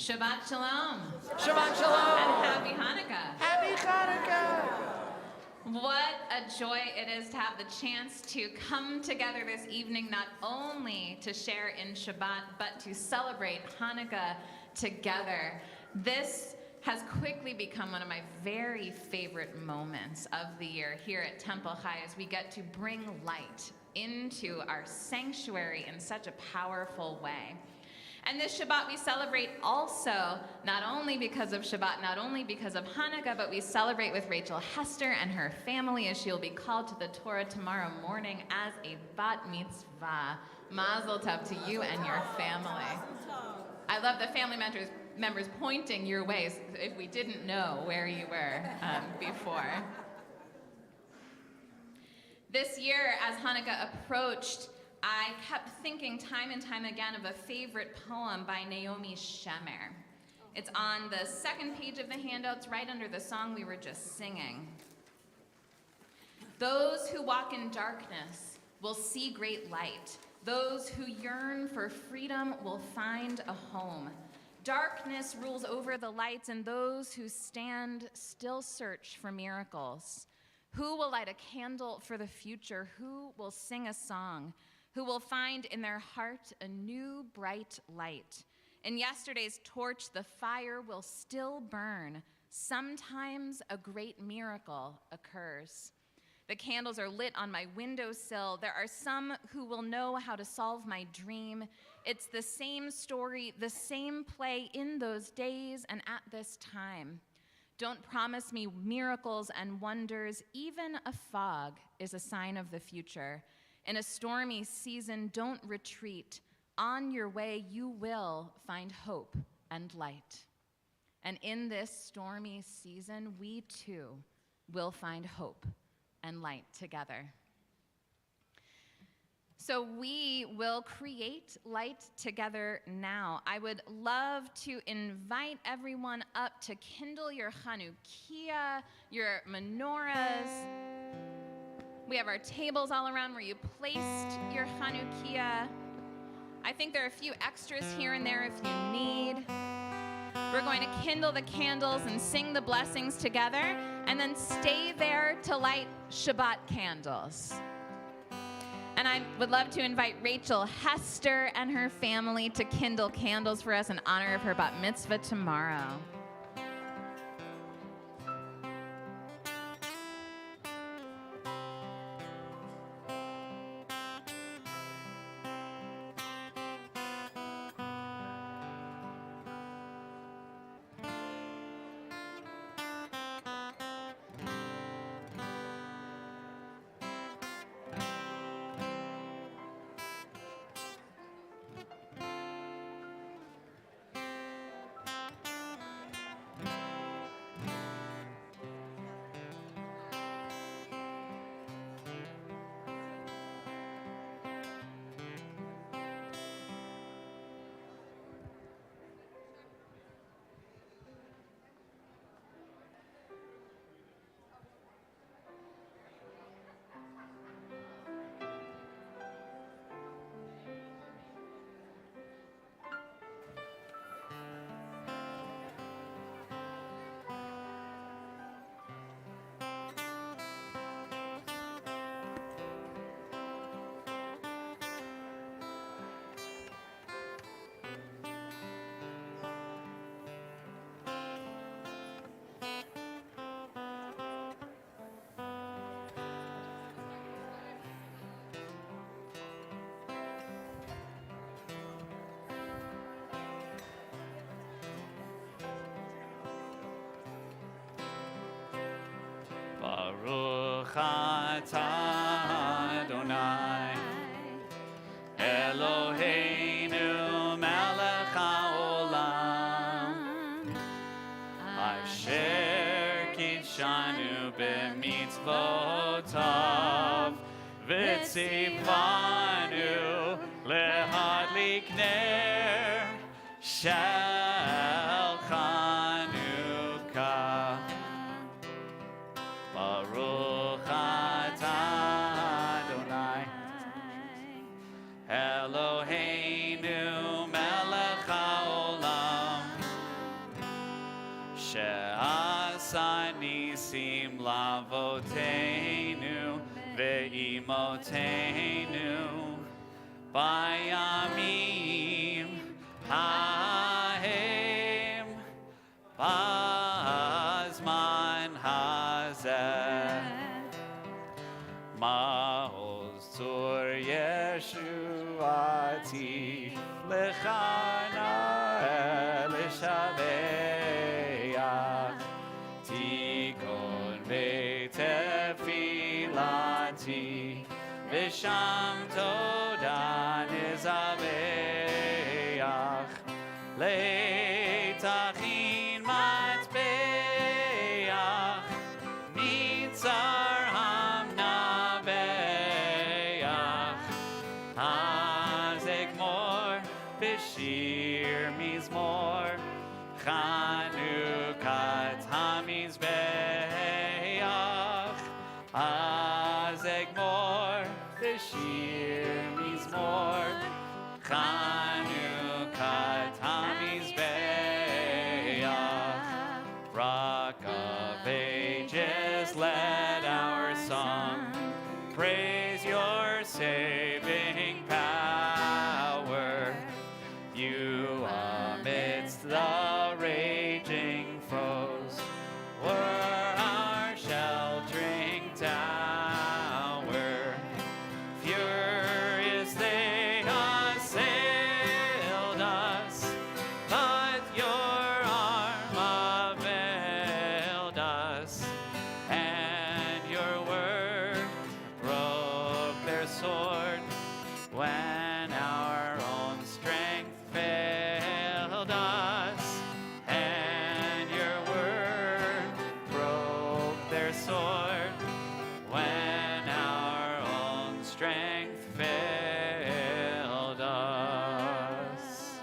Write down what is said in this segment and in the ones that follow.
Shabbat Shalom. Shabbat Shalom. And Happy Hanukkah. Happy Hanukkah. What a joy it is to have the chance to come together this evening, not only to share in Shabbat, but to celebrate Hanukkah together. This has quickly become one of my very favorite moments of the year here at Temple Chai, as we get to bring light into our sanctuary in such a powerful way. And this Shabbat we celebrate also, not only because of Shabbat, not only because of Hanukkah, but we celebrate with Rachel Hester and her family as she will be called to the Torah tomorrow morning as a bat mitzvah. Mazel tov to you and your family. I love the family members pointing your way if we didn't know where you were before. This year, as Hanukkah approached, I kept thinking time and time again of a favorite poem by Naomi Shemer. It's on the second page of the handouts, right under the song we were just singing. Those who walk in darkness will see great light. Those who yearn for freedom will find a home. Darkness rules over the lights, and those who stand still search for miracles. Who will light a candle for the future? Who will sing a song? Who will find in their heart a new bright light? In yesterday's torch, the fire will still burn. Sometimes a great miracle occurs. The candles are lit on my windowsill. There are some who will know how to solve my dream. It's the same story, the same play in those days and at this time. Don't promise me miracles and wonders. Even a fog is a sign of the future. In a stormy season, don't retreat. On your way, you will find hope and light. And in this stormy season, we too will find hope and light together. So we will create light together now. I would love to invite everyone up to kindle your Chanukiah, your menorahs. We have our tables all around where you placed your Chanukiah. I think there are a few extras here and there if you need. We're going to kindle the candles and sing the blessings together, and then stay there to light Shabbat candles. And I would love to invite Rachel Hester and her family to kindle candles for us in honor of her bat mitzvah tomorrow. Baruch atah Adonai Eloheinu melech haolam asher kidshanu b'mitzvotav v'tzivanu lehadlik ner shel Chanukah. Baruch atah Adonai Eloheinu melech haolam she'asa nisim lavoteinu ve'imoteinu bayamim hahem bazman hazeh Ma'oz tzur Yeshuati lechanai tefilati, v'sham toda nizaveach, leitachin matbeach, nitzar hamnabeach, hazegmor v'shir mizmor, Chanukat hamizbeach, azegmor v'shir mizmor, Chanukat hamizbeach. Rock of ages, let our song praise your saving power. You amidst the raging foes were our sheltering tower. Furious they assailed us, but your arm availed us, and your word broke their sword when our own strength failed us, and your word broke their sword when our own strength failed us.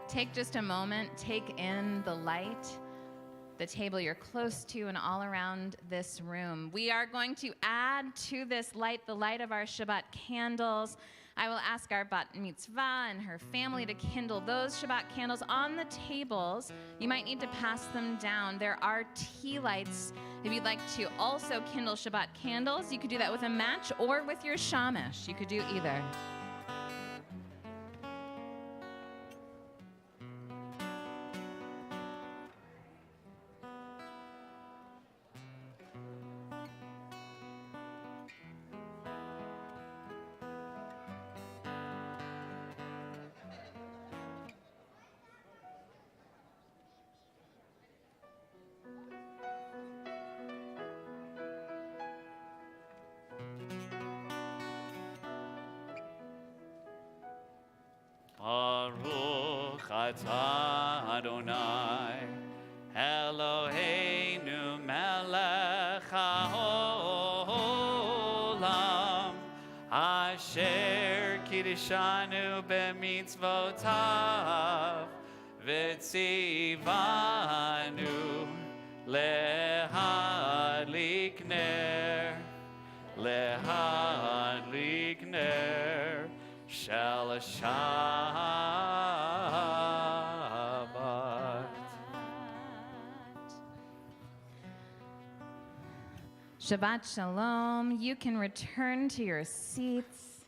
Take just a moment, take in the light, the table you're close to, and all around this room. We are going to add to this light the light of our Shabbat candles. I will ask our bat mitzvah and her family to kindle those Shabbat candles on the tables. You might need to pass them down. There are tea lights. If you'd like to also kindle Shabbat candles, you could do that with a match or with your shamash. You could do either. Baruch atah Adonai, Eloheinu melech haolam, asher kiddushanu b'mitzvotav, v'tzivanu lehadlik ner, lehadlik ner. Shel Shabbat. Shabbat Shalom. You can return to your seats.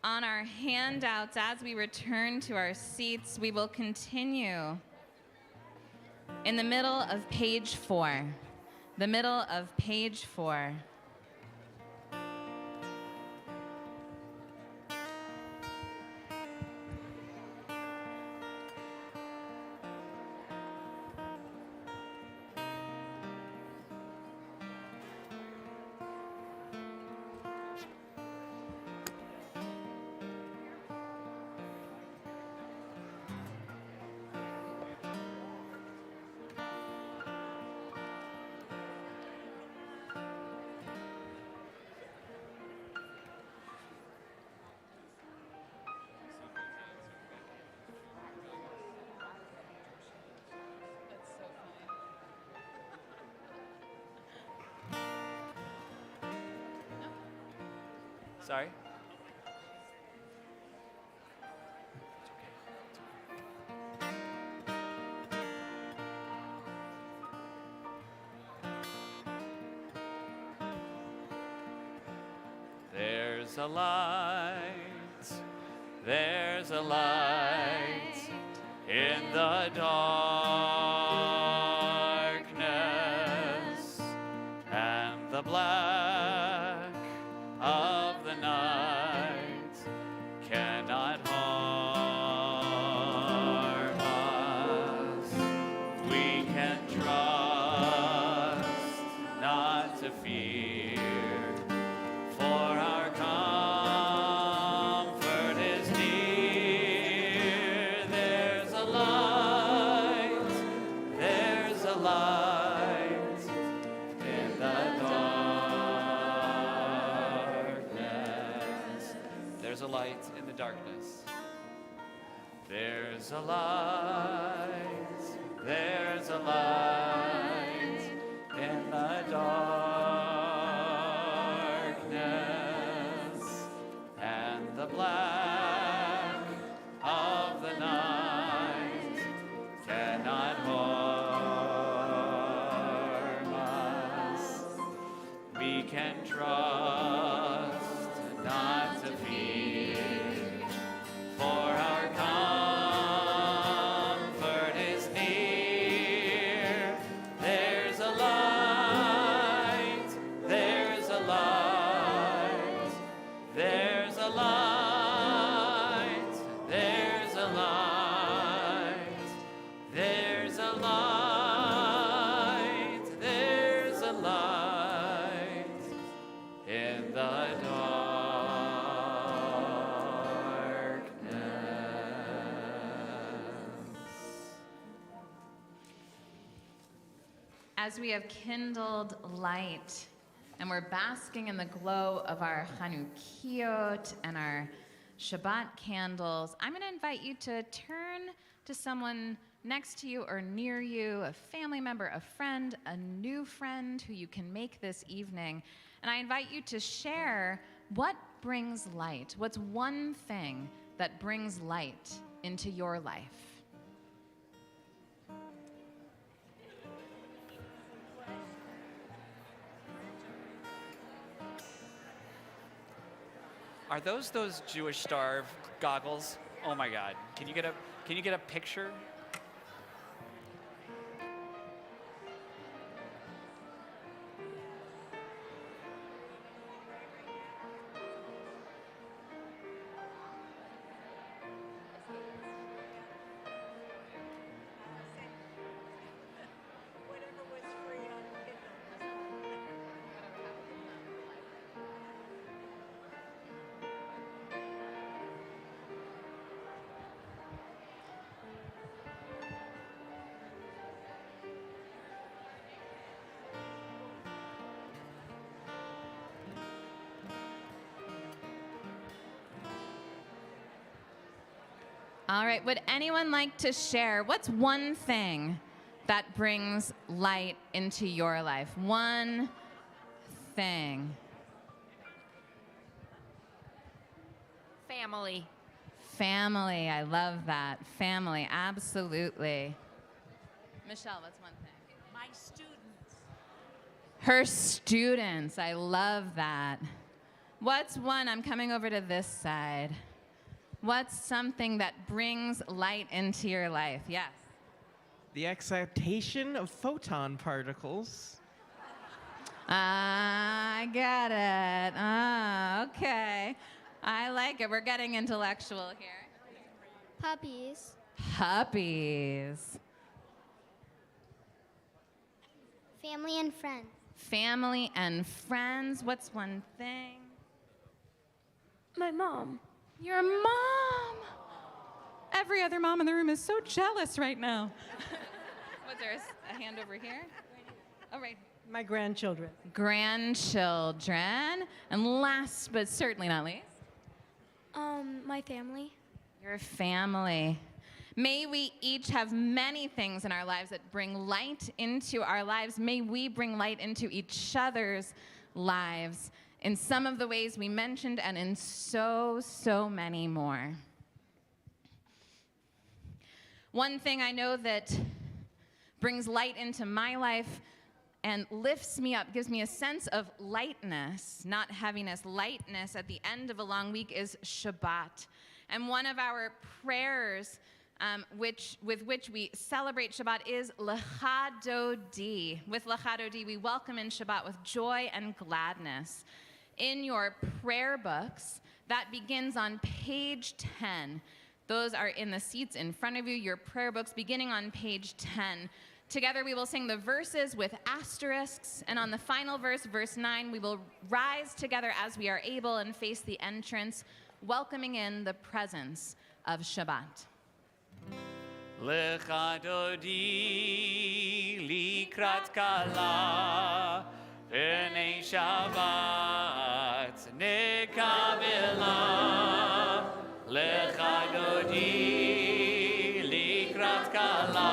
On our handouts, as we return to our seats, we will continue in the middle of page 4. The middle of page 4. Sorry? There's a light in the darkness, and the black of the night cannot harm us. We can trust light in the darkness. There's a light in the darkness. There's a light. There's a light in the darkness, and the black of the night cannot harm us. We can trust, not to fear, for our comfort is near. There's a light, there's a light, there's a light, there's a light, there's a light, there's a light in the As we have kindled light and we're basking in the glow of our Chanukiot and our Shabbat candles, I'm going to invite you to turn to someone next to you or near you, a family member, a friend, a new friend who you can make this evening. And I invite you to share what brings light. What's one thing that brings light into your life? Are those Jewish star goggles? Oh my God! Can you get a picture? All right, would anyone like to share what's one thing that brings light into your life? One thing. Family. Family, I love that. Family, absolutely. Michelle, what's one thing? My students. Her students, I love that. What's one, I'm coming over to this side. What's something that brings light into your life? Yes. The excitation of photon particles. I get it. Okay. I like it. We're getting intellectual here. Puppies. Puppies. Family and friends. Family and friends. What's one thing? My mom. Your mom. Every other mom in the room is so jealous right now. Was there a hand over here? Oh, right. My grandchildren. Grandchildren. And last but certainly not least, My family. your family. May we each have many things in our lives that bring light into our lives. May we bring light into each other's lives in some of the ways we mentioned and in so many more. One thing I know that brings light into my life and lifts me up, gives me a sense of lightness, not heaviness, lightness at the end of a long week is Shabbat. And one of our prayers with which we celebrate Shabbat is Lecha Dodi. With Lecha Dodi, we welcome in Shabbat with joy and gladness. In your prayer books, that begins on page 10. Those are in the seats in front of you, your prayer books beginning on page 10. Together we will sing the verses with asterisks, and on the final verse, verse 9, we will rise together as we are able and face the entrance, welcoming in the presence of Shabbat. Lecha dodi likrat kala, B'nei Shabbat nekabela. Lecha dodi likrat kala,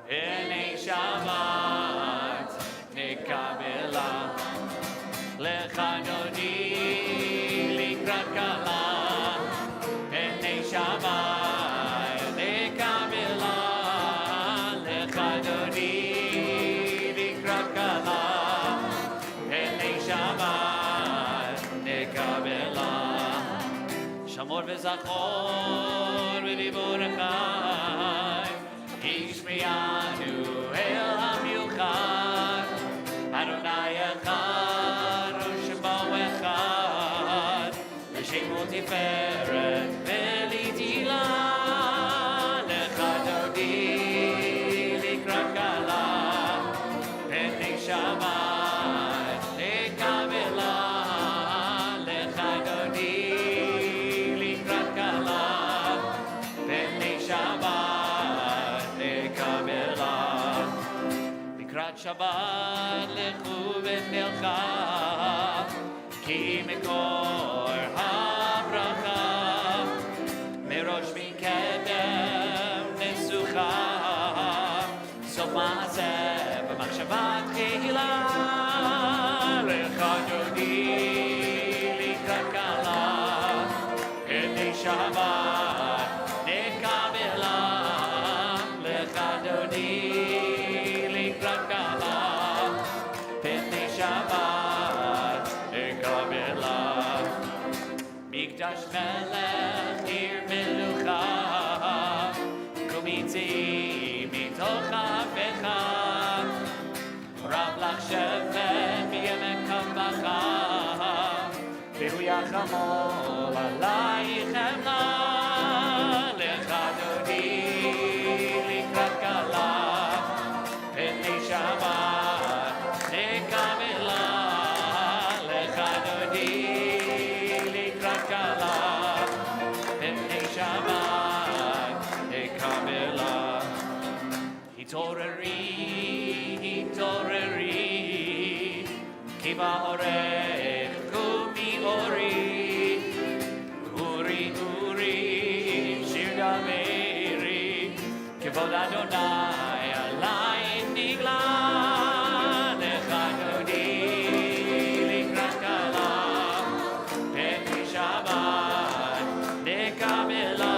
B'nei Shabbat nekabela. Lecha dodi likrat kala, B'nei Shabbat nekabela. Lecha dodi likrat kala, B'nei Shabbat nekabela. Shamor v'zachor v'dibur echad, Yishmeyanu el hamiuchad, Adonai echad, Shemo echad, V'shemo tiferet v'litila. Lecha dodi likrat kala, B'nei Shabbat nekabela. Lecha dodi likrat kala, B'nei Shabbat nekabela. Likrat Shabbat lechu v'nelcha, Ki mekor habracha, Merosh mikedem nesucha, Sof ma'aseh b'machshava tchila. Lecha dodi likrat kala, B'nei Shabbat nekabela. Lecha dodi likrat kala, B'nei Shabbat nekabela. Mikdash melech ir melucha, Kumitzi mitoch hafecha, Rav lach shevet miyemek kavacha, V'hu yachamol alayich emna. Lecha dodi likrat kala, B'nei Shabbat nekabela. Lecha dodi likrat kala, B'nei Shabbat nekabela. Hitoreri, hitoreri, Ki ba'orech kumi ori, Uri, uri, shir daveri, Kivod Adonai alai nigla. Lecha dodi likrat kala, B'nei Shabbat nekabela.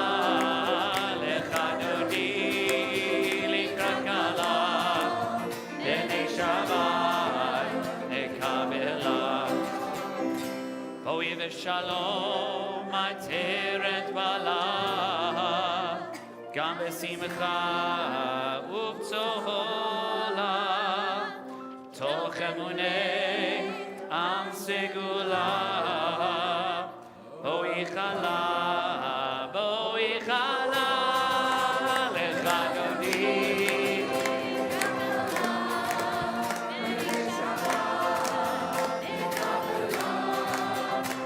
Lecha dodi likrat kala, B'nei Shabbat nekabela. Oy v'shalom ateret bala, Gam b'simcha u'b'tzola, Toch emunei am segula. Oy chala, oy chala, Lecha dodi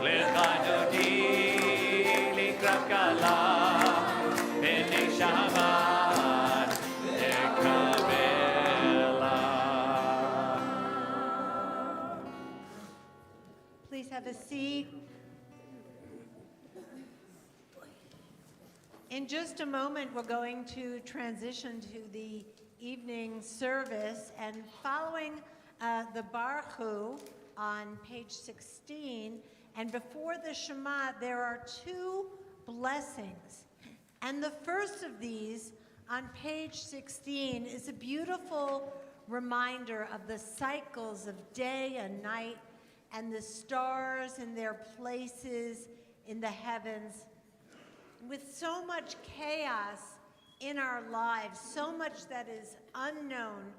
Lecha dodi likrat kala, B'nei Shabbat nekabela. Please have a seat. In just a moment, we're going to transition to the evening service, and following the Baruch on page 16, and before the Shema, there are two blessings. And the first of these, on page 16, is a beautiful reminder of the cycles of day and night and the stars in their places in the heavens. With so much chaos in our lives, so much that is unknown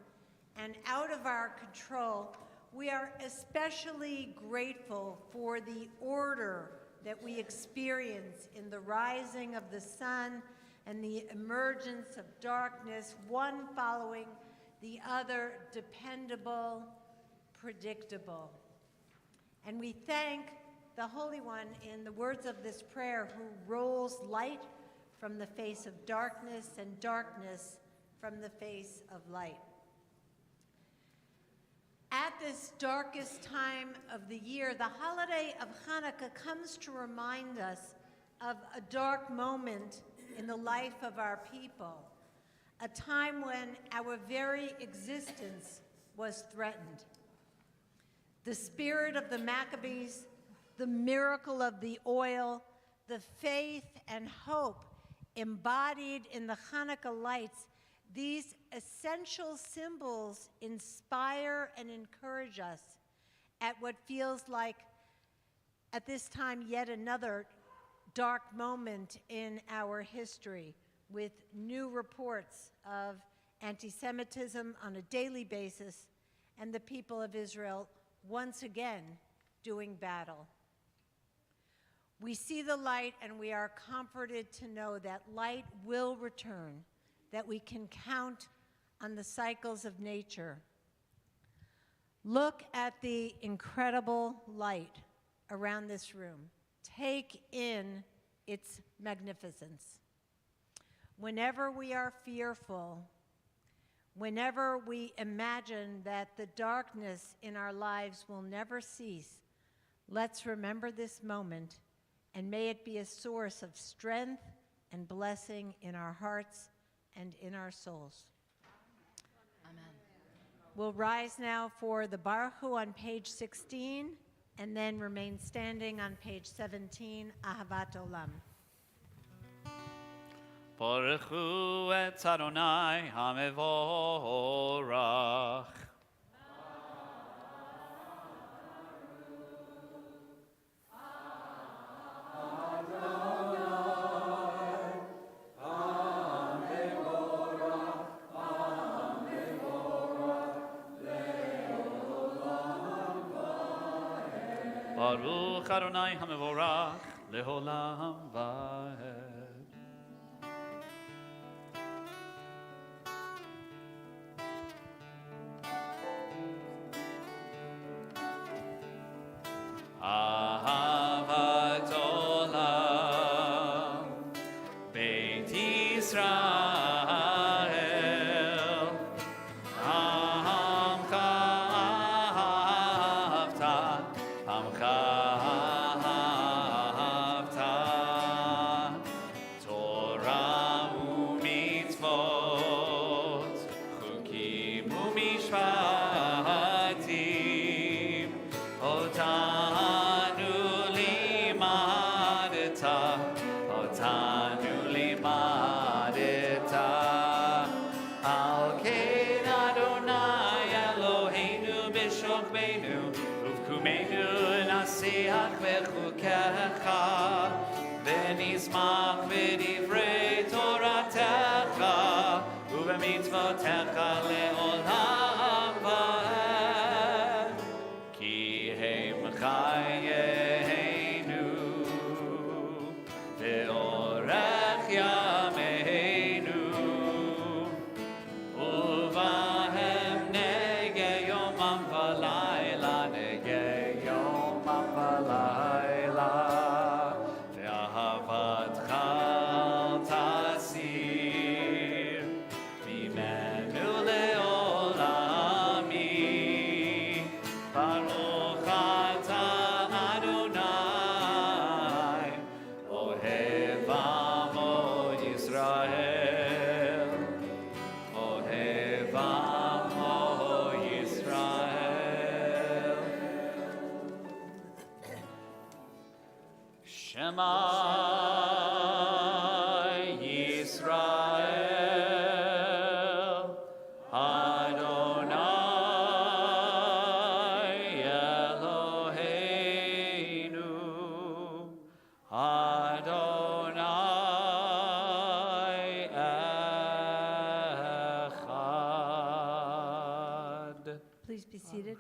and out of our control, we are especially grateful for the order that we experience in the rising of the sun and the emergence of darkness, one following the other, dependable, predictable. And we thank the Holy One in the words of this prayer, who rolls light from the face of darkness and darkness from the face of light. At this darkest time of the year, the holiday of Hanukkah comes to remind us of a dark moment in the life of our people, a time when our very existence was threatened. The spirit of the Maccabees, the miracle of the oil, the faith and hope embodied in the Hanukkah lights, these essential symbols inspire and encourage us at what feels like, at this time, yet another dark moment in our history, with new reports of anti-Semitism on a daily basis and the people of Israel once again doing battle. We see the light and we are comforted to know that light will return, that we can count on the cycles of nature. Look at the incredible light around this room. Take in its magnificence. Whenever we are fearful, whenever we imagine that the darkness in our lives will never cease, let's remember this moment, and may it be a source of strength and blessing in our hearts and in our souls. Amen. We'll rise now for the Baruch Hu on page 16, and then remain standing on page 17, Ahavat Olam. Baruch Hu et Adonai HaMevorach. Baruch Adonai HaMevorach leholam vaed. Ahavat olam Beit Yisrael Amcha ahavta Amcha ahavta Torah u'mitzvot Chukim u'mishpatim Otanu limadeta Al Kein Adonai Eloheinu b'shokbeinu Uvkumeinu nasiach v'chukecha V'nizmach v'divrei Toratecha U'v'mitzvotecha le'olam va'ed Ki hem chayeinu Ve'orech yameinu Uvahem nege yomam v'layla Nege yomam v'layla Ve'ahavatcha tasir Mimenu le'olami Baruch ata Adonai Ohev amo Yisrael Ohev amo Yisrael Shema Yisrael Adonai Eloheinu Adonai Echad. Please be seated.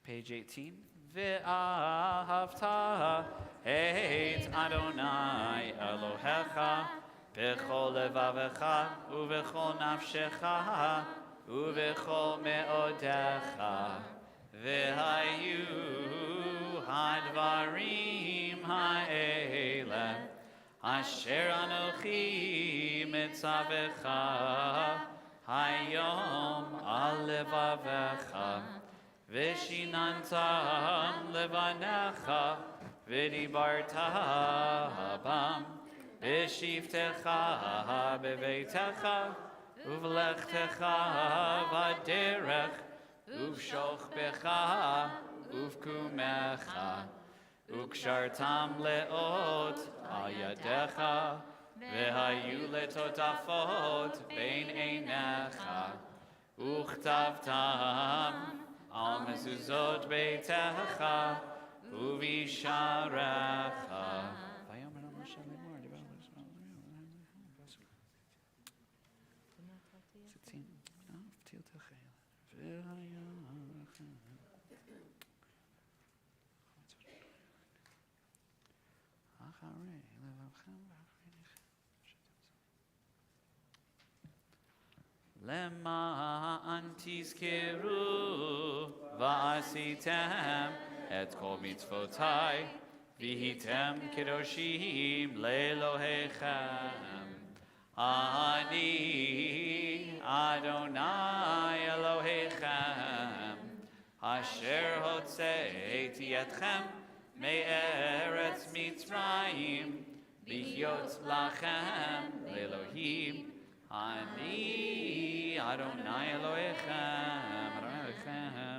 Page 18. Ve'ahavta et Adonai Elohecha b'chol levavecha u'v'chol nafshecha u'v'chol me'odecha v'hayu hadvarim ha'ele asher anochi mitzavecha hayom al levavecha v'shinantam levanecha v'dibarta bam v'shivtecha beveitecha uvlechtecha v'derech uvshochbecha uvkumecha ukshartam leot ayadecha v'hayu letotafot bein einecha uchtavtam al mezuzot beitecha uvisharecha. Lema'an tizkeru va'asitem et kol mitzvotai v'hitem kedoshim le'elohechem. Ani Adonai Elohechem asher hotzeiti etchem me'eretz Mitzrayim lihyot lachem le'elohim. Ani Adonai Elohechem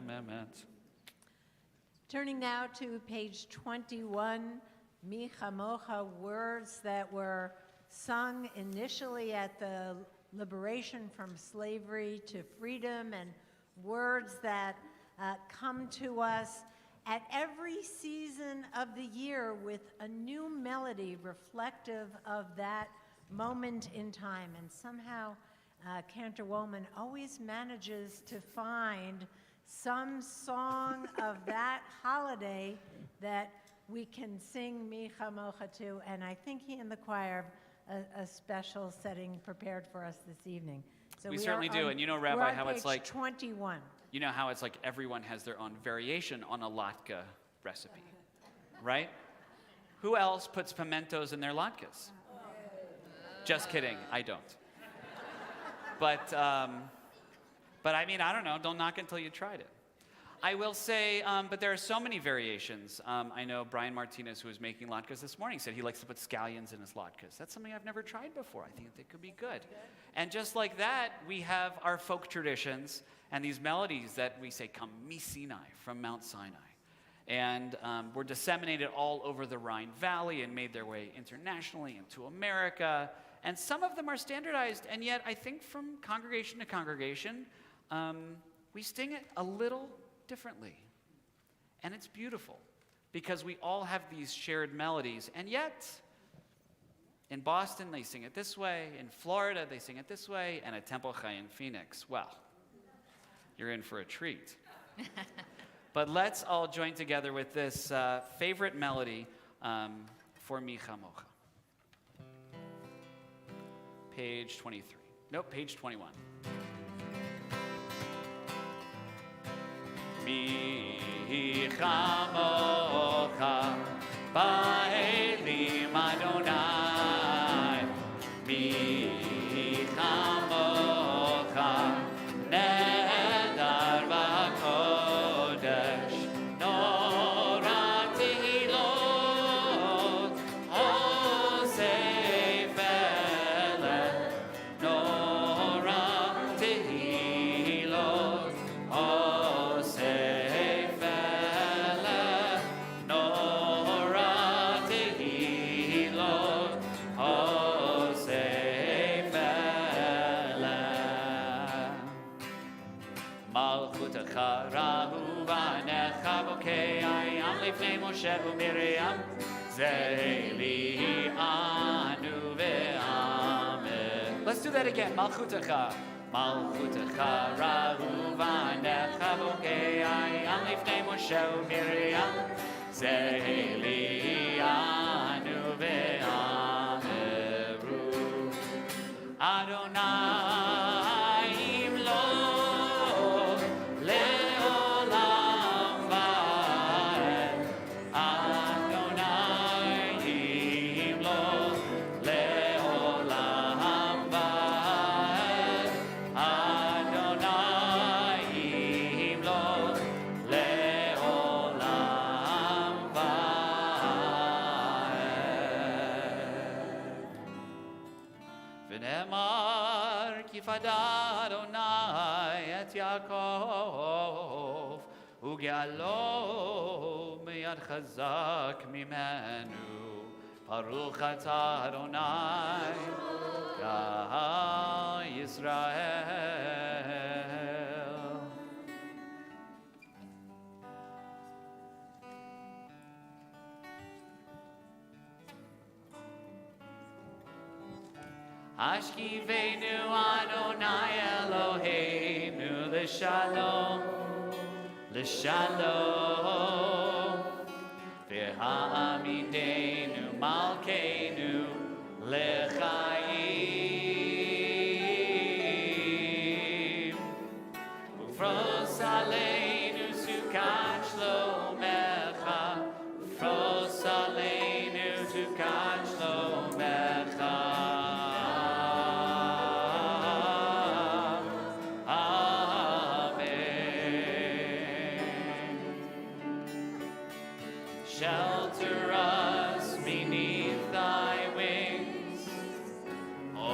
emet. Turning now to page 21, Mi Chamocha, words that were sung initially at the liberation from slavery to freedom, and words that come to us at every season of the year with a new melody reflective of that moment in time. And somehow Cantor Woolman always manages to find some song of that holiday that we can sing Mi Chamocha to, and I think he and the choir have a special setting prepared for us this evening. So We certainly do, and you know, Rabbi, we're on how it's page like 21. You know how it's like everyone has their own variation on a latke recipe, right? Who else puts pimentos in their latkes? Just kidding, I don't. But I mean, I don't know. Don't knock until you tried it. I will say, but there are so many variations. I know Brian Martinez, who was making latkes this morning, said he likes to put scallions in his latkes. That's something I've never tried before. I think they could be good. And just like that, we have our folk traditions and these melodies that we say come Sinai, from Mount Sinai. And were disseminated all over the Rhine Valley and made their way internationally into America. And some of them are standardized, and yet I think from congregation to congregation, we sing it a little differently. And it's beautiful, because we all have these shared melodies, and yet in Boston they sing it this way, in Florida they sing it this way, and at Temple Chai in Phoenix, well, you're in for a treat. But let's all join together with this favorite melody for Mi Chamocha. Page 23. Nope, page 21. Mi Chamocha ba'elim Adonai. Mi Chamocha nedar v'kodesh. Nora tehilot osei felech. Nora tehilot osei felech. Nora tehilot osei felech. Malchutecha rahu v'anecha bokei ayam lifnei Moshe u'Miriam ze'li anu ve'amen. Let's do that again. Malchutecha. Malchutecha rahu v'anecha bokei ayam lifnei Moshe u'Miriam ze'li anu ve'ameru. Adonai imlo le'olam ונאמר כי פדה אדוני את יעקב וגאלו מיד חזק ממנו ברוך אתה אדוני גא ישראל. Ashkivenu Adonai Eloheinu l'shalom, l'shalom. V'ha'amidenu malkeinu l'chaim. Ufros aleinu sukat shlomecha, ufros aleinu sukat shlomecha. Shelter us beneath thy wings, O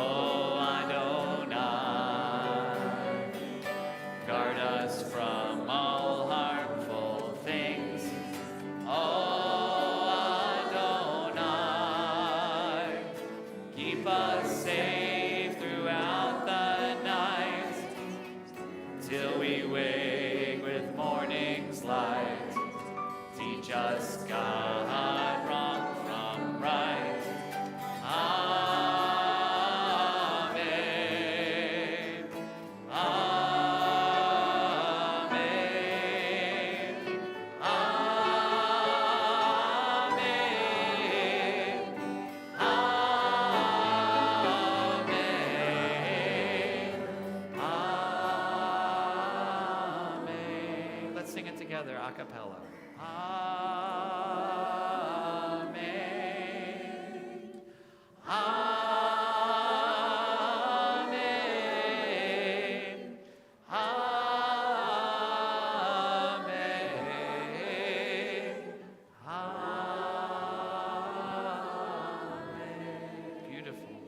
Adonai. Guard us from all harmful things, O Adonai. Keep us safe throughout the night, till we wake with morning's light. Teach us, God, wrong from right. Amen. Amen. Amen. Amen. Amen. Let's sing it together, a cappella. Amen. Amen. Amen. Amen. Beautiful.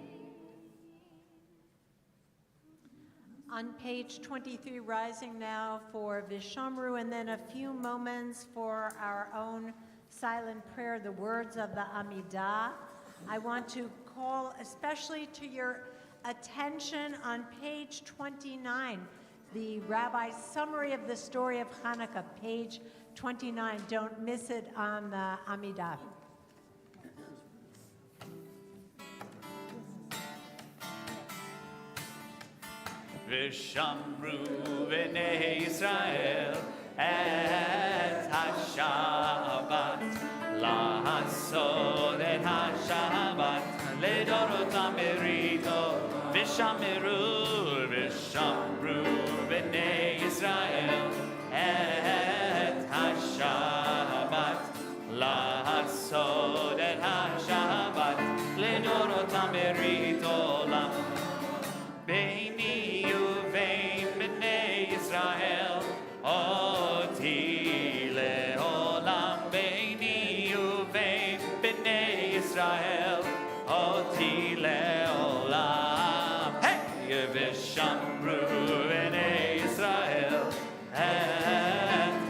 On page 23, rising now for Vishamru, and then a few moments for our own silent prayer, the words of the Amidah. I want to call especially to your attention on page 29, the rabbi's summary of the story of Hanukkah, page 29. Don't miss it on the Amidah. ושמרו בני ישראל את השבת, לעשות את השבת לדורותם בריתו. ושמרו בני ישראל את השבת, לעשות את השבת לדורותם ברית עולם. ביני ובין בני ישראל אותי לעולם. ביני ובין בני ישראל אותי לעולם. היי! ושמרו בני ישראל את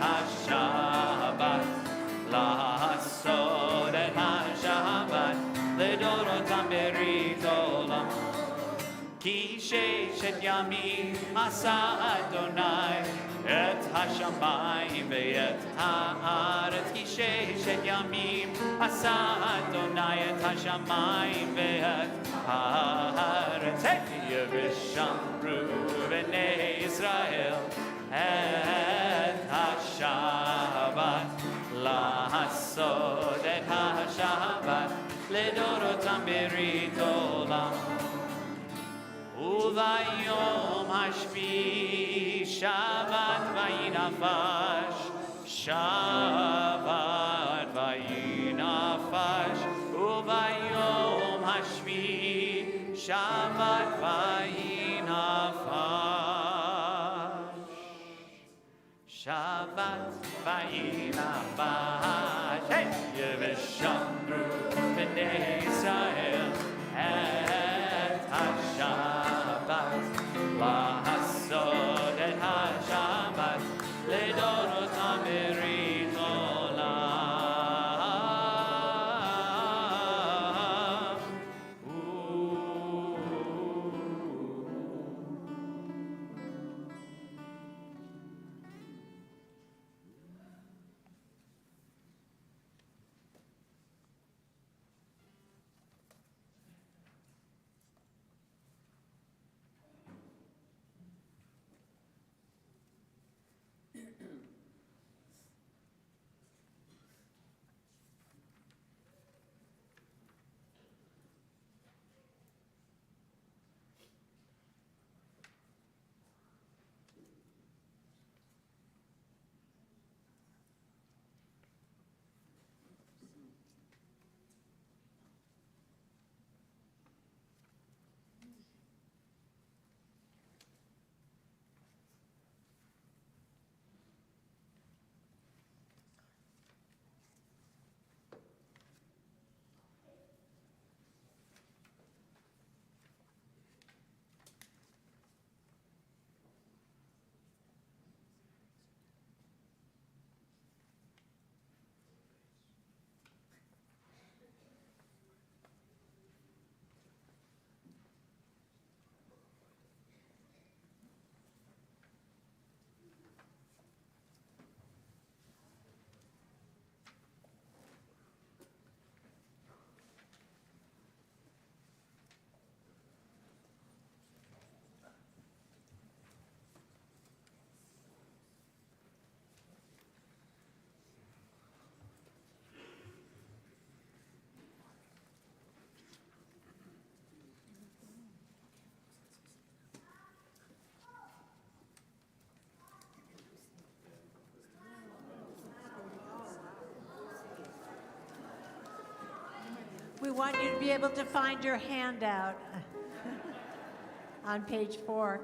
השבת, לעשות את השבת לדורותם ברית עולם. כי ששת ימים עשה אדוני את השמיים ואת הארץ. כי ששת ימים עשה אדוני את השמיים ואת הארץ. ושמרו בני ישראל את השבת, לעשות את השבת לדורותם ברית עולם. וביום השביעי שבת וינפש, שבת וינפש. וביום השביעי שבת וינפש, שבת וינפש. ושמרו בני ישראל את השבת, We want you to be able to find your handout on page 4.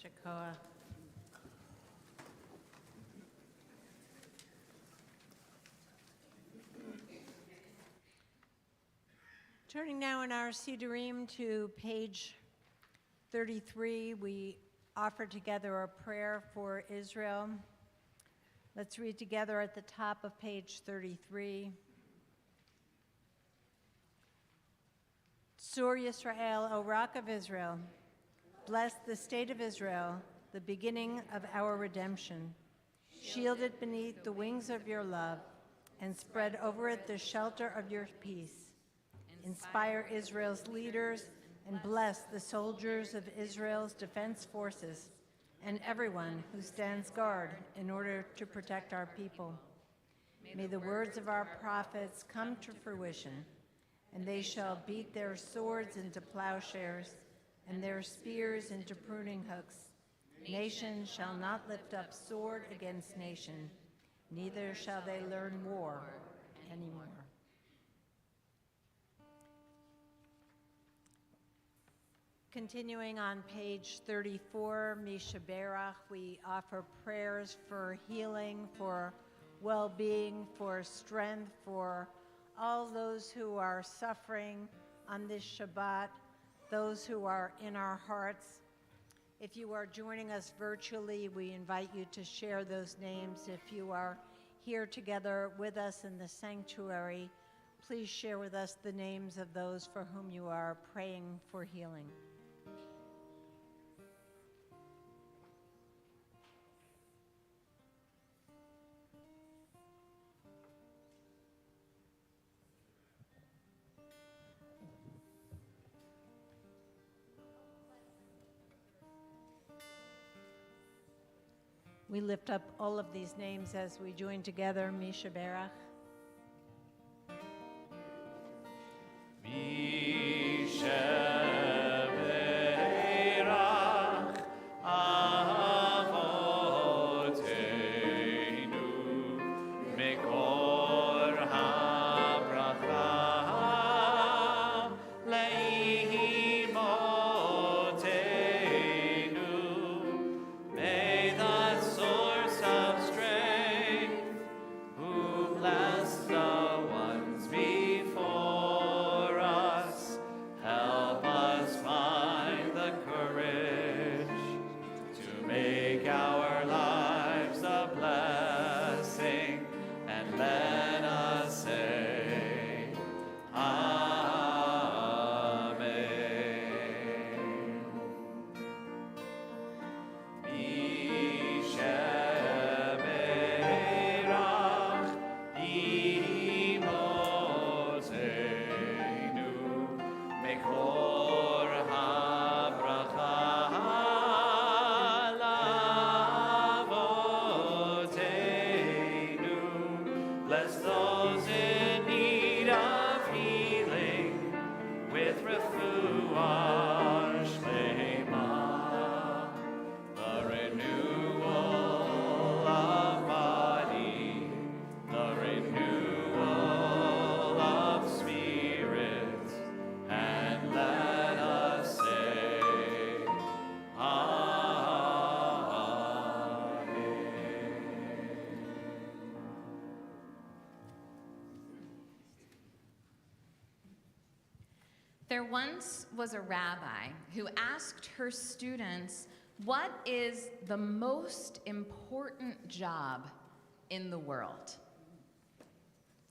Shakoa. Turning now in our Siddurim to page 33, we offer together a prayer for Israel. Let's read together at the top of page 33. Sur Yisrael, O Rock of Israel, bless the state of Israel, the beginning of our redemption. Shield it beneath the wings of your love, and spread over it the shelter of your peace. Inspire Israel's leaders, and bless the soldiers of Israel's defense forces, and everyone who stands guard in order to protect our people. May the words of our prophets come to fruition, and they shall beat their swords into plowshares, and their spears into pruning hooks. Nation shall not lift up sword against nation, neither shall they learn war anymore. Continuing on page 34, Misha Berach, we offer prayers for healing, for well-being, for strength, for all those who are suffering on this Shabbat, those who are in our hearts. If you are joining us virtually, we invite you to share those names. If you are here together with us in the sanctuary, please share with us the names of those for whom you are praying for healing. We lift up all of these names as we join together, Misha Berach. Mekor There once was a rabbi who asked her students, what is the most important job in the world?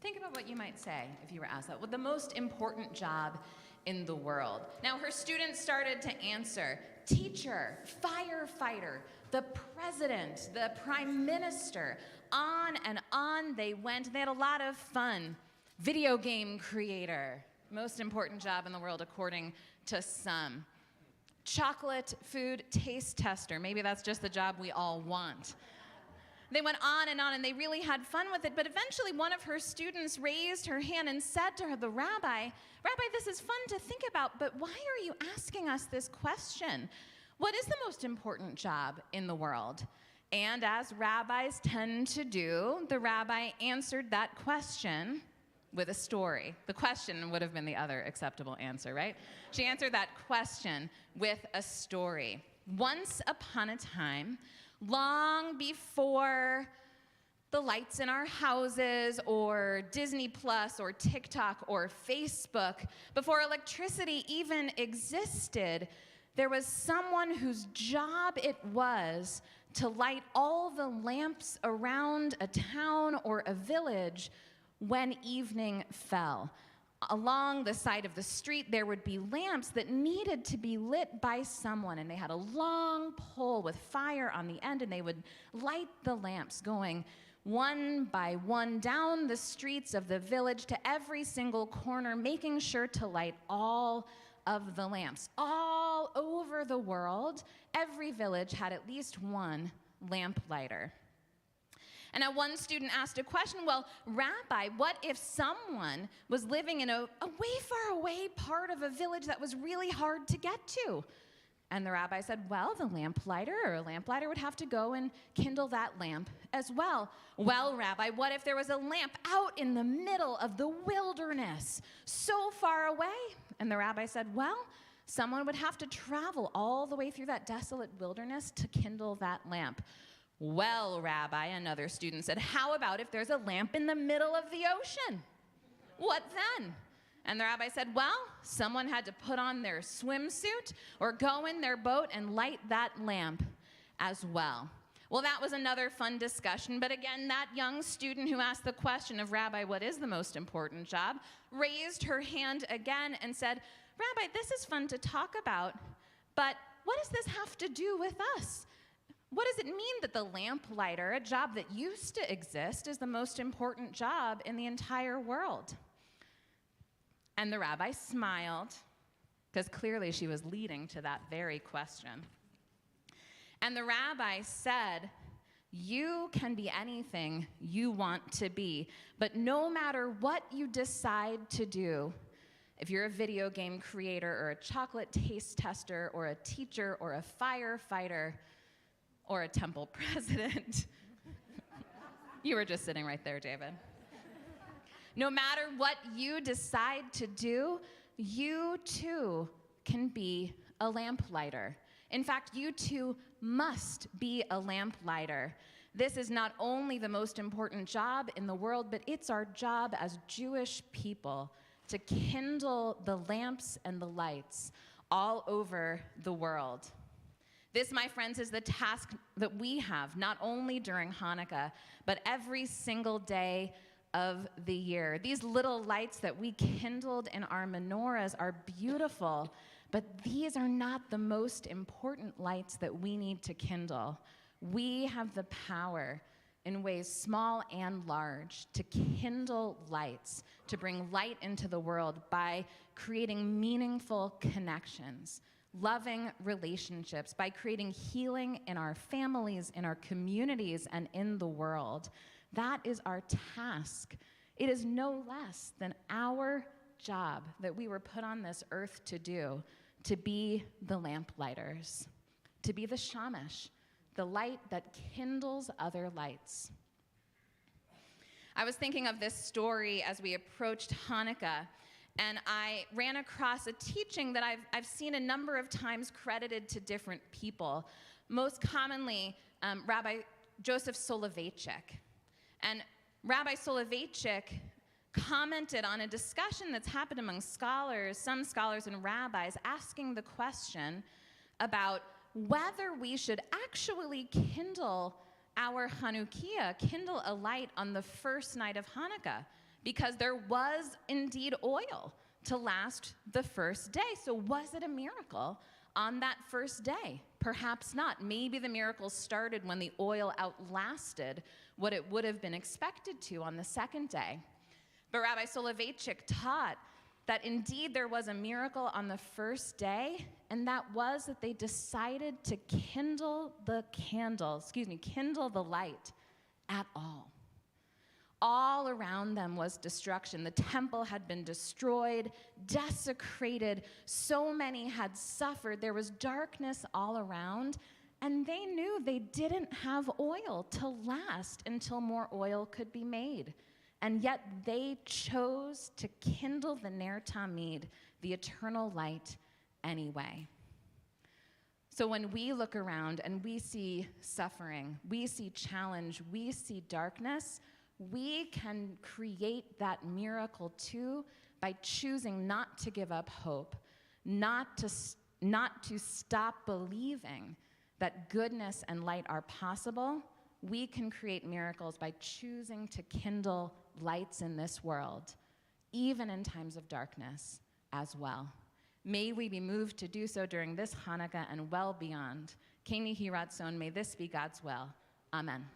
Think about what you might say if you were asked that. What the most important job in the world? Now, her students started to answer: teacher, firefighter, the president, the prime minister. On and on they went. They had a lot of fun. Video game creator, most important job in the world according to some. Chocolate food taste tester, maybe that's just the job we all want. They went on, and they really had fun with it, but eventually one of her students raised her hand and said to her, the rabbi, this is fun to think about, but why are you asking us this question? What is the most important job in the world? And as rabbis tend to do, the rabbi answered that question with a story. The question would have been the other acceptable answer, right? She answered that question with a story. Once upon a time, long before the lights in our houses or Disney Plus or TikTok or Facebook, before electricity even existed, there was someone whose job it was to light all the lamps around a town or a village when evening fell. Along the side of the street, there would be lamps that needed to be lit by someone, and they had a long pole with fire on the end, and they would light the lamps, going one by one down the streets of the village to every single corner, making sure to light all of the lamps. All over the world, every village had at least one lamp lighter. And now one student asked a question, well, Rabbi, what if someone was living in a way far away part of a village that was really hard to get to? And the rabbi said, well, the lamplighter would have to go and kindle that lamp as well. Well, Rabbi, what if there was a lamp out in the middle of the wilderness, so far away? And the rabbi said, well, someone would have to travel all the way through that desolate wilderness to kindle that lamp. Well, Rabbi, another student said, how about if there's a lamp in the middle of the ocean? What then? And the rabbi said, well, someone had to put on their swimsuit or go in their boat and light that lamp as well. Well, that was another fun discussion, but again, that young student who asked the question of Rabbi, what is the most important job, raised her hand again and said, Rabbi, this is fun to talk about, but what does this have to do with us? What does it mean that the lamplighter, a job that used to exist, is the most important job in the entire world? And the rabbi smiled, because clearly she was leading to that very question. And the rabbi said, you can be anything you want to be, but no matter what you decide to do, if you're a video game creator or a chocolate taste tester or a teacher or a firefighter, or a temple president. You were just sitting right there, David. No matter what you decide to do, you too can be a lamplighter. In fact, you too must be a lamplighter. This is not only the most important job in the world, but it's our job as Jewish people to kindle the lamps and the lights all over the world. This, my friends, is the task that we have, not only during Hanukkah, but every single day of the year. These little lights that we kindled in our menorahs are beautiful, but these are not the most important lights that we need to kindle. We have the power, in ways small and large, to kindle lights, to bring light into the world by creating meaningful connections, loving relationships, by creating healing in our families, in our communities, and in the world. That is our task. It is no less than our job that we were put on this earth to do, to be the lamplighters, to be the shamash, the light that kindles other lights. I was thinking of this story as we approached Hanukkah, and I ran across a teaching that I've seen a number of times credited to different people, most commonly Rabbi Joseph Soloveitchik. And Rabbi Soloveitchik commented on a discussion that's happened among scholars, some scholars and rabbis, asking the question about whether we should actually kindle our Chanukiah, kindle a light on the first night of Hanukkah, because there was indeed oil to last the first day. So was it a miracle on that first day? Perhaps not. Maybe the miracle started when the oil outlasted what it would have been expected to on the second day. But Rabbi Soloveitchik taught that indeed there was a miracle on the first day, and that was that they decided to kindle the light at all. All around them was destruction. The temple had been destroyed, desecrated. So many had suffered. There was darkness all around, and they knew they didn't have oil to last until more oil could be made. And yet they chose to kindle the Ner Tamid, the eternal light, anyway. So when we look around and we see suffering, we see challenge, we see darkness, we can create that miracle too by choosing not to give up hope, not to stop believing that goodness and light are possible. We can create miracles by choosing to kindle lights in this world, even in times of darkness as well. May we be moved to do so during this Hanukkah and well beyond. Keni Hi Ratzon, may this be God's will. Amen.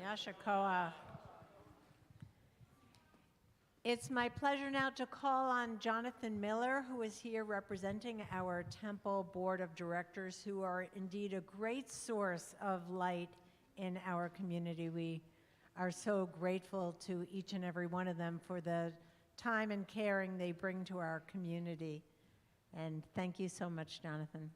Amen. Yasher Koach. It's my pleasure now to call on Jonathan Miller, who is here representing our Temple Board of Directors, who are indeed a great source of light in our community. We are so grateful to each and every one of them for the time and caring they bring to our community. And thank you so much, Jonathan.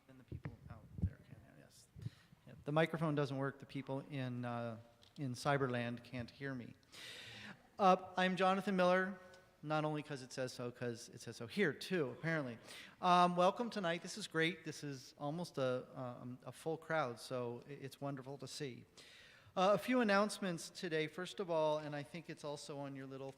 And the people out there can, yes. Yeah, the microphone doesn't work. The people in Cyberland can't hear me. I'm Jonathan Miller, not only because it says so, because it says so here too, apparently. Welcome tonight. This is great. This is almost a full crowd, so it's wonderful to see. A few announcements today. First of all, and I think it's also on your little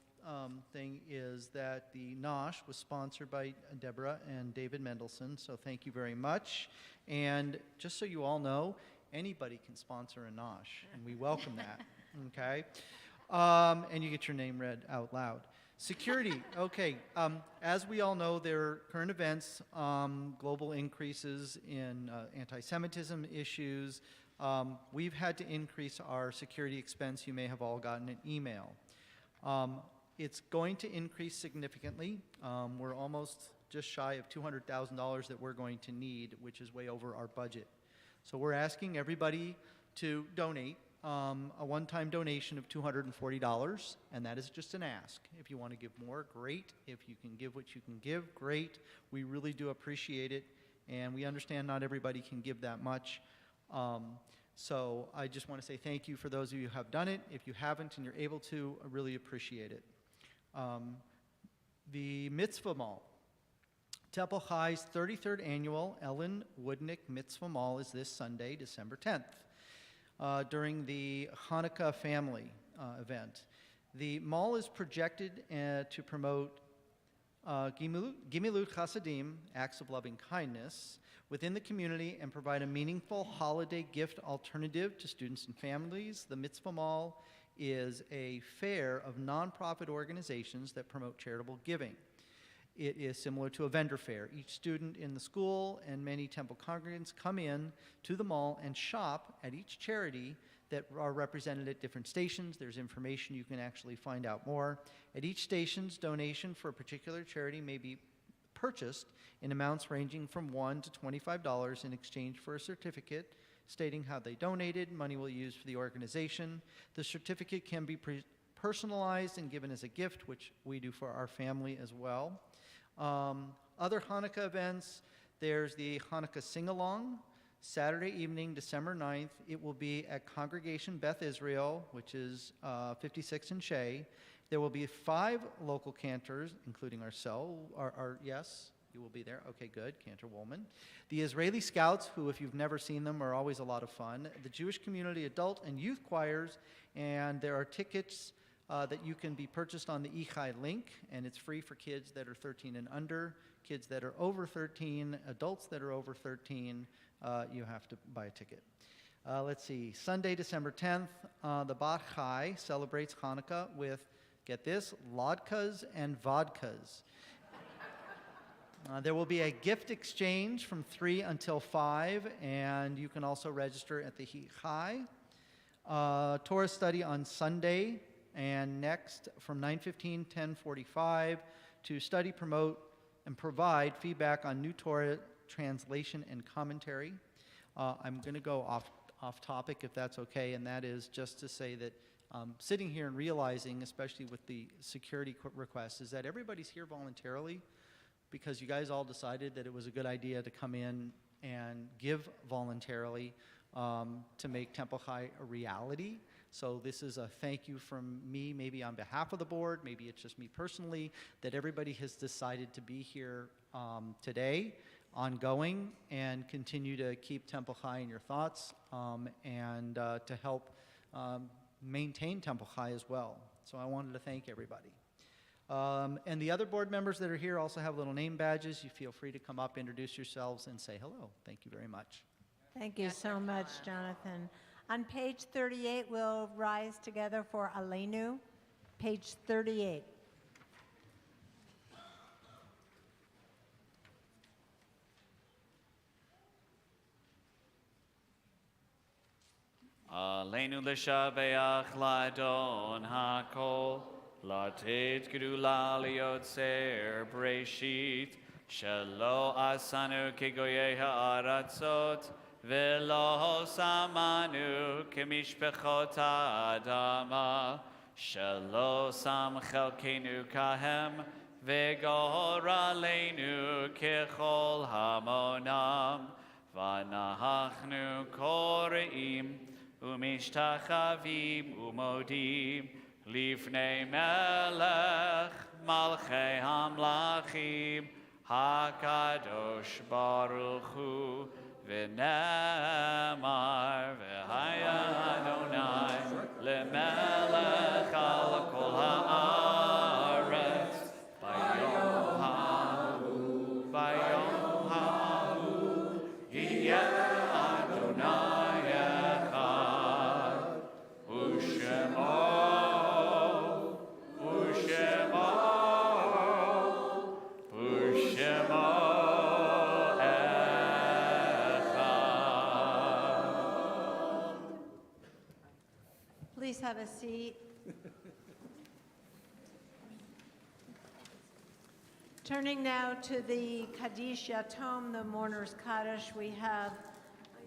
thing, is that the Nosh was sponsored by Deborah and David Mendelson, so thank you very much. And just so you all know, anybody can sponsor a Nosh, and we welcome that, okay? And you get your name read out loud. Security, okay. As we all know, there are current events, global increases in anti-Semitism issues. We've had to increase our security expense. You may have all gotten an email. It's going to increase significantly. We're almost just shy of $200,000 that we're going to need, which is way over our budget. So we're asking everybody to donate a one-time donation of $240, and that is just an ask. If you want to give more, great. If you can give what you can give, great. We really do appreciate it, and we understand not everybody can give that much. So I just want to say thank you for those of you who have done it. If you haven't and you're able to, I really appreciate it. The Mitzvah Mall. Temple High's 33rd annual Ellen Woodnick Mitzvah Mall is this Sunday, December 10th, during the Hanukkah family event. The mall is projected to promote Gimilut Chasadim, acts of loving kindness, within the community and provide a meaningful holiday gift alternative to students and families. The Mitzvah Mall is a fair of nonprofit organizations that promote charitable giving. It is similar to a vendor fair. Each student in the school and many temple congregants come in to the mall and shop at each charity that are represented at different stations. There's information you can actually find out more. At each station's donation for a particular charity may be purchased in amounts ranging from $1 to $25 in exchange for a certificate stating how they donated. Money will be used for the organization. The certificate can be personalized and given as a gift, which we do for our family as well. Other Hanukkah events, there's the Hanukkah Sing-Along. Saturday evening, December 9th, it will be at Congregation Beth Israel, which is 56 in Shea. There will be 5 local cantors, including ourselves. Yes, you will be there. Okay, good. Cantor Woolman. The Israeli Scouts, who, if you've never seen them, are always a lot of fun. The Jewish Community Adult and Youth Choirs, and there are tickets that you can be purchased on the Echai link, and it's free for kids that are 13 and under. Kids that are over 13, adults that are over 13, you have to buy a ticket. Let's see, Sunday, December 10th, the Bat Chai celebrates Hanukkah with, get this, latkes and vodkas. There will be a gift exchange from 3 until 5, and you can also register at the Chai. Torah study on Sunday, and next from 9:15, 10:45 to study, promote, and provide feedback on new Torah translation and commentary. I'm going to go off topic if that's okay, and that is just to say that sitting here and realizing, especially with the security requests, is that everybody's here voluntarily because you guys all decided that it was a good idea to come in and give voluntarily to make Temple Chai a reality. So this is a thank you from me, maybe on behalf of the board, maybe it's just me personally, that everybody has decided to be here today, ongoing, and continue to keep Temple Chai in your thoughts and to help maintain Temple Chai as well. So I wanted to thank everybody. And the other board members that are here also have little name badges. You feel free to come up, introduce yourselves, and say hello. Thank you very much. Thank you so much, Jonathan. On page 38, we'll rise together for Aleinu. Page 38. Aleinu l'shabeach l'adon hakol, latet gedula liyotzer breshit, shelo asanu kegoyei ha'aratzot, velo samanu kemishpechot ha'adama, shelo sam chelkenu kahem, vegor aleinu kechol hamonam, vanahachnu koreim, umishtachavim umodim, lifnei melech malchei hamlachim, hakadosh baruch hu, v'nemar v'haya Adonai lemelech al kol haaretz, bayom hahu yiyeh Adonai echad, u'shemo Please have a seat. Turning now to the Kaddish Yatom, the Mourner's Kaddish, we have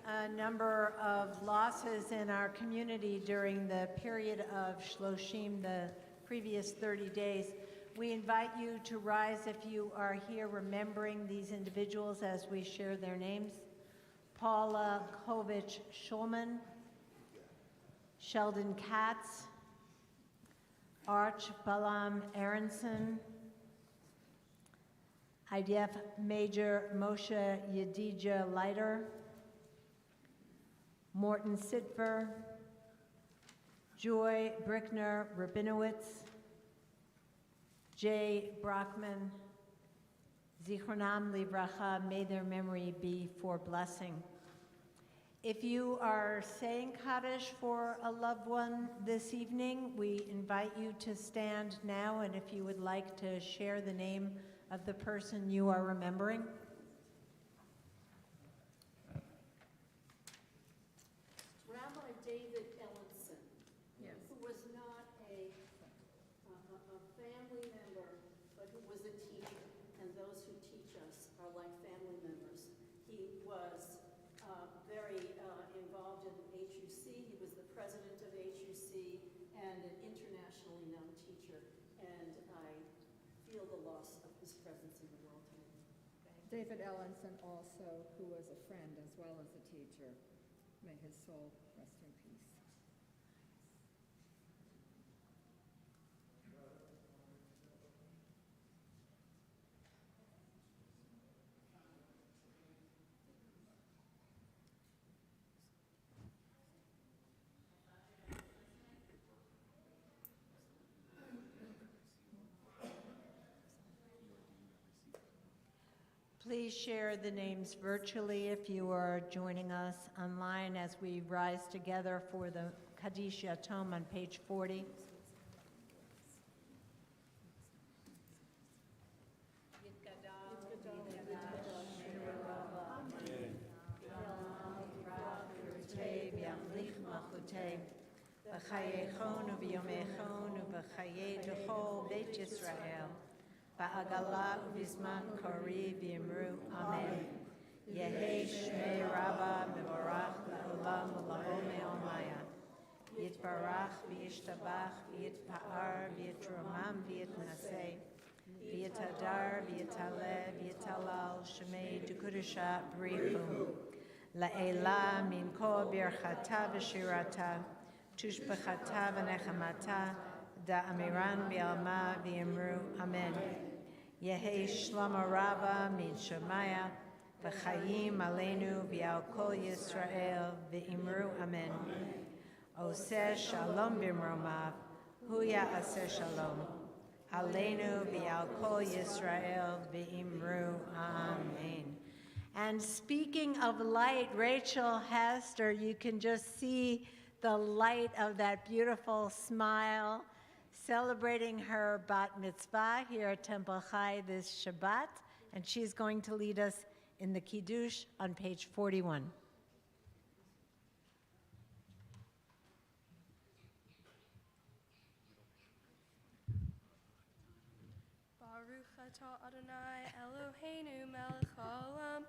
a number of losses in our community during the period of Shloshim, the previous 30 days. We invite you to rise if you are here remembering these individuals as we share their names. Paula Kovich-Schulman, Sheldon Katz, Arch Balaam Aronson, IDF Major Moshe Yedidja Leiter, Morton Sitver, Joy Brickner Rabinowitz, Jay Brockman, Zichronam Livracha, may their memory be for blessing. If you are saying Kaddish for a loved one this evening, we invite you to stand now, and if you would like to share the name of the person you are remembering. Rabbi David Ellenson, who was not a family member, but who was a teacher, and those who teach us are like family members. He was very involved in HUC. He was the president of HUC and an internationally known teacher, and I feel the loss of his presence in the world today. David Ellenson also, who was a friend as well as a teacher. May his soul rest in peace. Please share the names virtually if you are joining us online as we rise together for the Kaddish Yatom on page 40. B'chayechon u'b'yomechon u'b'chayei d'chol Beit Yisrael ba'agala u'bizman kori v'yimru Amen. Yehi Shmei Rabba mevorach la'olam u'la'ome omaya. Yitbarach v'yishtabach v'yitpa'ar v'yitromam v'yitnaseh v'yitadar v'yitaleh v'yitalal Shmei Dukudusha B'richu La'ela min kol birchata v'shirata tushbechata v'nechamata da'amiran v'yalma v'yimru Amen. Yehi Shlomo Rabba min Shemaya v'chayim aleinu v'al kol Yisrael v'yimru Amen. Oseh shalom b'mromav huya aseh shalom aleinu v'al kol Yisrael v'yimru Amen. And speaking of light, Rachel Hester, you can just see the light of that beautiful smile, celebrating her bat mitzvah here at Temple Chai this Shabbat, and she's going to lead us in the Kiddush on page 41. Baruch atah Adonai Eloheinu melech haolam,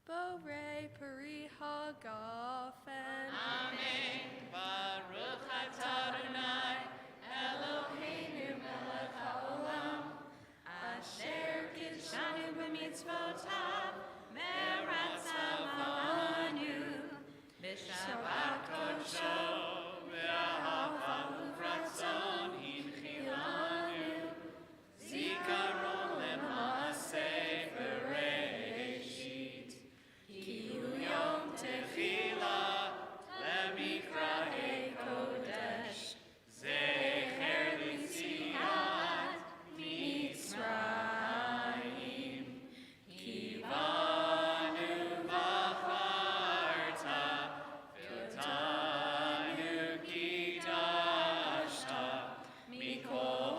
borei peri hagafen. Amen. Baruch atah Adonai Eloheinu melech haolam, Asher kidshanu b'mitzvotav me'ratzavanu b'shabbat kodsho v'ahavahu v'ratzon hinchilanu zikaron lema'aseh bereshit ki'u yom tefillah lemikra'ei kodesh zecher l'tziat Mitzrayim kivanu v'charta v'tanu kidashta mikol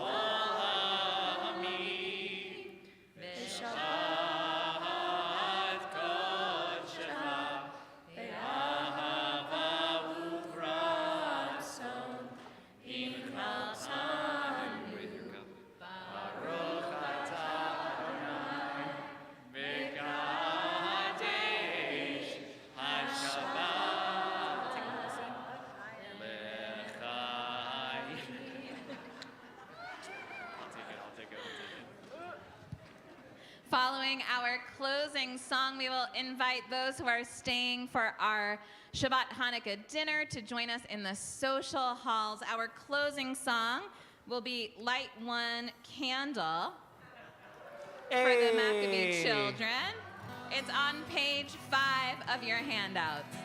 ha'amim v'shabbat kodshecha ve'ahava u'ratzon hinchatan Baruch atah Adonai v'kadesh ha-Shabbat l'chai. I'll take it. Following our closing song, we will invite those who are staying for our Shabbat Hanukkah dinner to join us in the social halls. Our closing song will be Light One Candle for the Maccabee children. It's on page 5 of your handouts.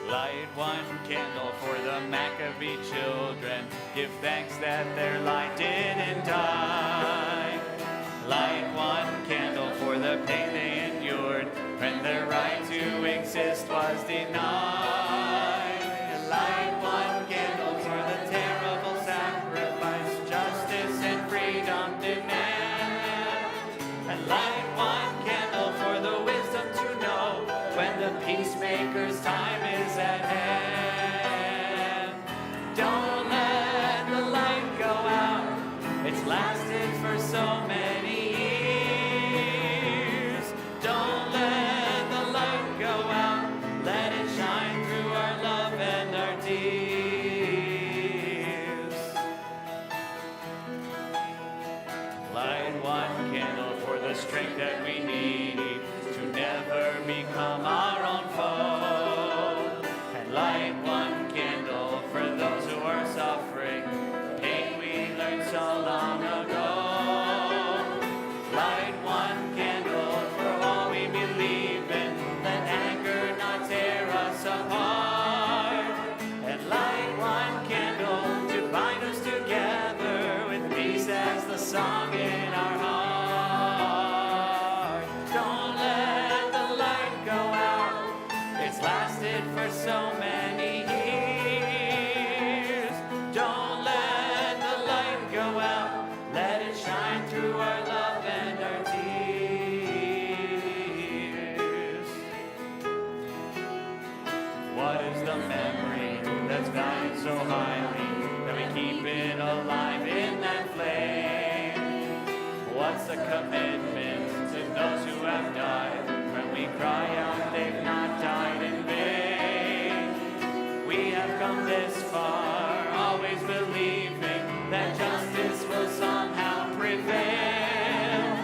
Light one candle for the Maccabee children. Give thanks that their light didn't die. Light one candle for the pain they endured when their right to exist was denied. Light one candle for the terrible sacrifice justice and freedom demand. And light one candle for the wisdom to know when the peacemaker's time is at hand. Don't let the light go out. It's lasted for so many years. Don't let the light go out. Let it shine through strength that we need to never become our own foe. And light one candle for those who are suffering, pain we learned so long ago. Light one candle for all we believe in, let anger not tear us apart. And light one candle to bind us together with peace as the song in our heart. Don't let the light go out, it's lasted for so many years. Don't let the light go out, let it shine through our love and our tears. What is the memory that's valued so highly that we keep it alive in that flame? What's the commitment to those who have died when we cry out they've not died in vain? We have come this far, always believing that justice will somehow prevail.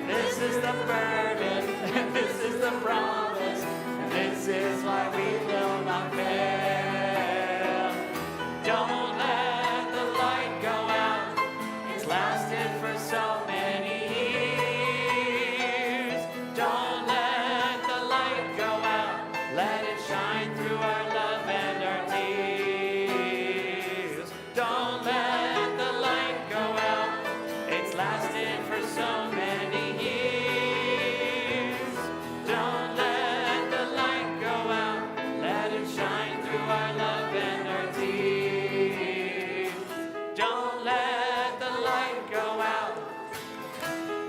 This is the burden, and this is the promise, and this is why we will not fail. Don't let the light go out, it's lasted for so many years. Don't let the light go out, let it shine through our love and our tears. Don't let the light go out, it's lasted for so many years. Don't let the light go out, let it shine through our love and our tears. Don't let the light go out,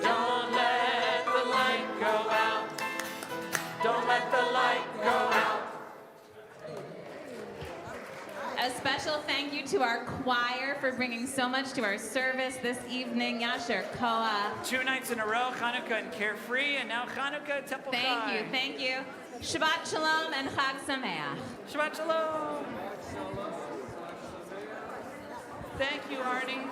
don't let the light go out, don't let the light go out. A special thank you to our choir for bringing so much to our service this evening. Yasher Koah. 2 nights in a row, Hanukkah and Carefree, and now Hanukkah at Temple Thank Chai. you, thank you. Shabbat Shalom and Chag Sameach. Shabbat Shalom. Thank you, Arnie.